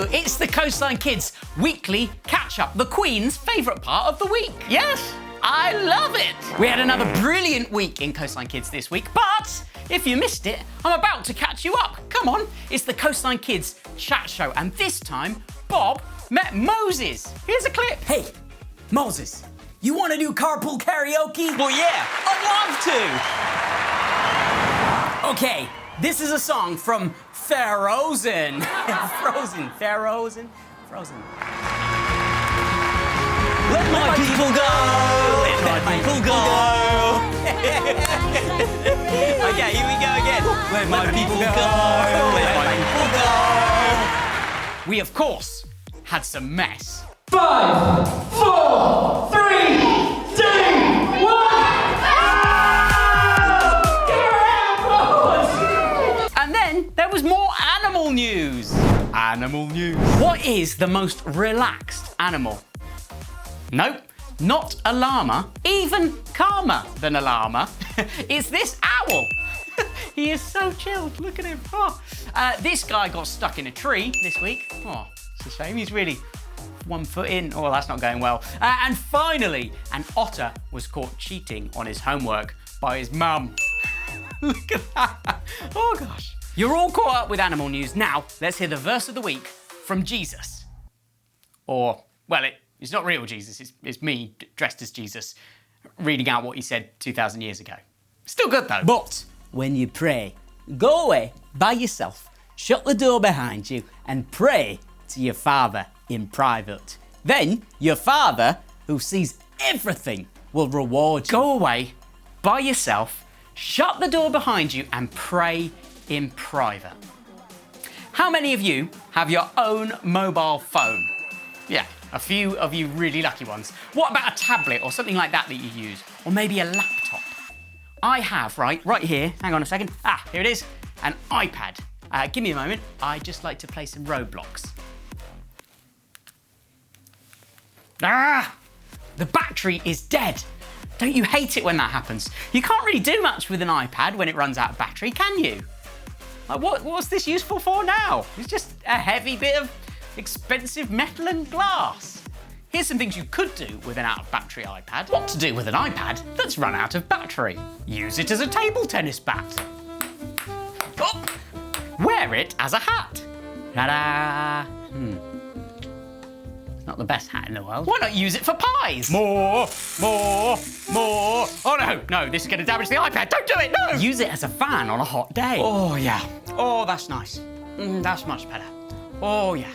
Hello, it's the Coastline Kids Weekly Catchup, the Queen's favourite part of the week. Yes, I love it. We had another brilliant week in Coastline Kids this week, but if you missed it, I'm about to catch you up. Come on, it's the Coastline Kids Chat Show, and this time, Bob met Moses. Here's a clip. Hey, Moses, you want to do carpool karaoke? Well, yeah, I'd love to. Okay, this is a song from Frozen. Frozen. Let my people go. Let my people go. Okay, here we go again. Let my people go. Let my people go. We, of course, had some mess. 5, 4, 3, 2, 1. And then there was more animal news. Animal news. What is the most relaxed animal? Nope, not a llama, even calmer than a llama. It's this owl. He is so chilled, look at him. Oh. This guy got stuck in a tree this week. Oh, it's a shame, he's really 1 foot in. Oh, that's not going well. And finally, an otter was caught cheating on his homework by his mum. Look at that. Oh gosh. You're all caught up with animal news. Now, let's hear the verse of the week from Jesus. Or, well, it's not real Jesus, it's me dressed as Jesus, reading out what he said 2,000 years ago. Still good though. But when you pray, go away by yourself, shut the door behind you, and pray to your Father in private. Then your Father, who sees everything, will reward you. Go away by yourself, shut the door behind you, and pray in private. How many of you have your own mobile phone? Yeah, a few of you really lucky ones. What about a tablet or something like that you use? Or maybe a laptop? I have, right here, hang on a second. Here it is, an iPad. Give me a moment, I'd just like to play some Roblox. The battery is dead. Don't you hate it when that happens? You can't really do much with an iPad when it runs out of battery, can you? Like, what's this useful for now? It's just a heavy bit of expensive metal and glass. Here's some things you could do with an out-of-battery iPad. What to do with an iPad that's run out of battery? Use it as a table tennis bat. Oh, wear it as a hat. Ta-da! It's not the best hat in the world. Why not use it for pies? More. Oh no, this is going to damage the iPad. Don't do it, no! Use it as a fan on a hot day. Oh yeah. Oh, that's nice. That's much better. Oh yeah.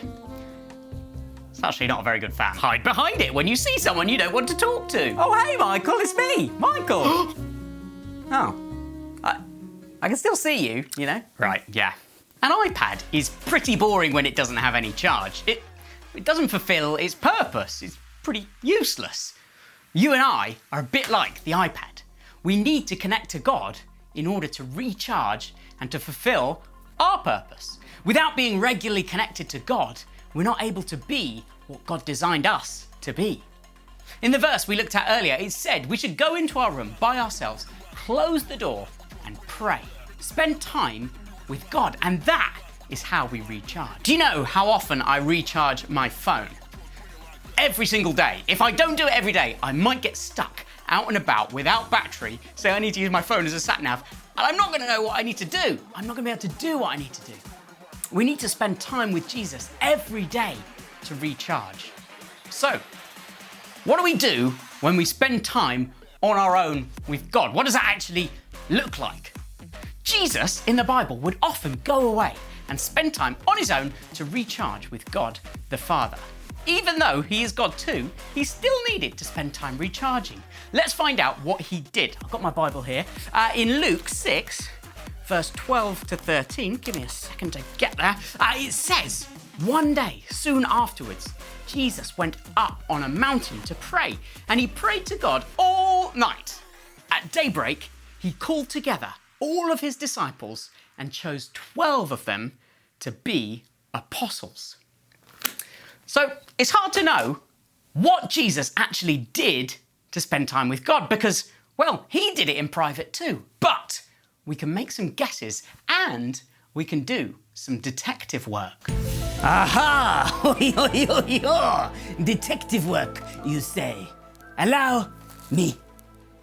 It's actually not a very good fan. Hide behind it when you see someone you don't want to talk to. Oh, hey, Michael, it's me, Michael. Oh, I can still see you, you know. Right, yeah. An iPad is pretty boring when it doesn't have any charge. It doesn't fulfill its purpose. It's pretty useless. You and I are a bit like the iPad. We need to connect to God in order to recharge and to fulfill our purpose. Without being regularly connected to God, we're not able to be what God designed us to be. In the verse we looked at earlier, it said we should go into our room by ourselves, close the door, and pray. Spend time with God, and that is how we recharge. Do you know how often I recharge my phone? Every single day. If I don't do it every day, I might get stuck out and about without battery, say I need to use my phone as a sat-nav, and I'm not going to know what I need to do. I'm not going to be able to do what I need to do. We need to spend time with Jesus every day to recharge. So, what do we do when we spend time on our own with God? What does that actually look like? Jesus, in the Bible, would often go away and spend time on his own to recharge with God the Father. Even though he is God too, he still needed to spend time recharging. Let's find out what he did. I've got my Bible here. In Luke 6, verse 12 to 13, give me a second to get there, it says, one day, soon afterwards, Jesus went up on a mountain to pray, and he prayed to God all night. At daybreak, he called together all of his disciples and chose 12 of them to be apostles. So it's hard to know what Jesus actually did to spend time with God because, well, he did it in private too. But we can make some guesses and we can do some detective work. Aha! Detective work, you say? Allow me,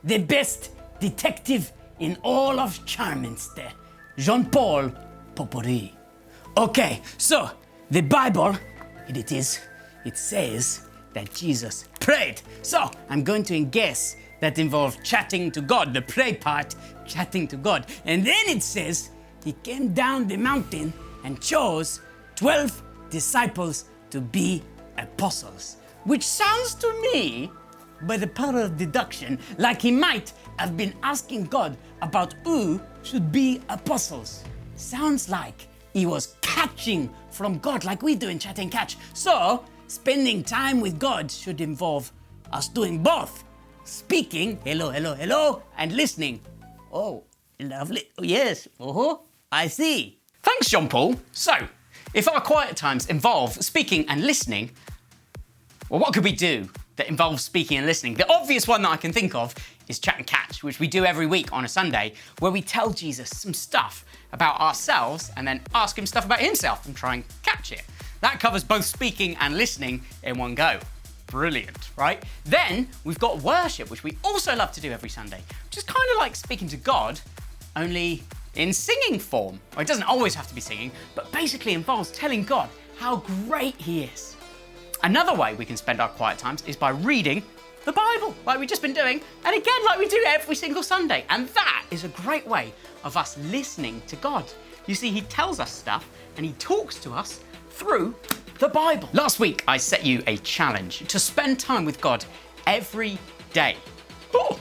the best detective in all of Charminster, Jean-Paul Popori. Okay, so the Bible, it says that Jesus prayed. So I'm going to guess that involves chatting to God, the pray part, chatting to God. And then it says he came down the mountain and chose 12 disciples to be apostles, which sounds to me, by the power of deduction, like he might have been asking God about who should be apostles. Sounds like he was catching from God like we do in Chat and Catch. So, spending time with God should involve us doing both. Speaking, hello, hello, hello, and listening. Oh, lovely. Oh, yes. Oh, I see. Thanks, Jean-Paul. So, if our quiet times involve speaking and listening, well, what could we do that involves speaking and listening? The obvious one that I can think of is Chat and Catch, which we do every week on a Sunday, where we tell Jesus some stuff about ourselves and then ask him stuff about himself and try and catch it. That covers both speaking and listening in one go. Brilliant, right? Then we've got worship, which we also love to do every Sunday, which is kind of like speaking to God, only in singing form. Well, it doesn't always have to be singing, but basically involves telling God how great he is. Another way we can spend our quiet times is by reading the Bible, like we've just been doing, and again, like we do every single Sunday. And that is a great way of us listening to God. You see, he tells us stuff and he talks to us through the Bible. Last week, I set you a challenge to spend time with God every day. Oh,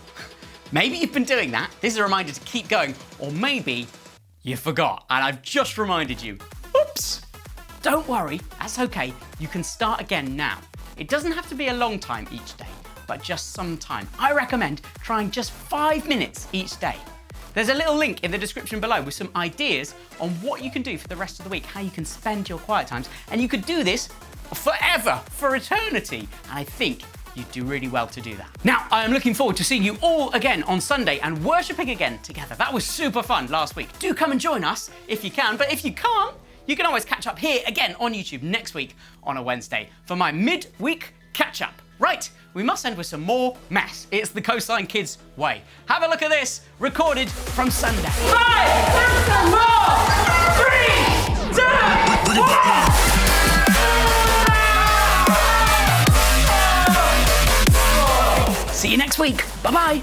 maybe you've been doing that. This is a reminder to keep going, or maybe you forgot and I've just reminded you. Oops. Don't worry, that's okay. You can start again now. It doesn't have to be a long time each day, but just some time. I recommend trying just 5 minutes each day. There's a little link in the description below with some ideas on what you can do for the rest of the week, how you can spend your quiet times, and you could do this forever, for eternity. And I think you'd do really well to do that. Now, I am looking forward to seeing you all again on Sunday and worshipping again together. That was super fun last week. Do come and join us if you can, but if you can't, you can always catch up here again on YouTube next week on a Wednesday for my midweek catch-up. Right, we must end with some more mess. It's the Coastline Kids way. Have a look at this, recorded from Sunday. 5, 4, 3, 2, 1! See you next week. Bye-bye.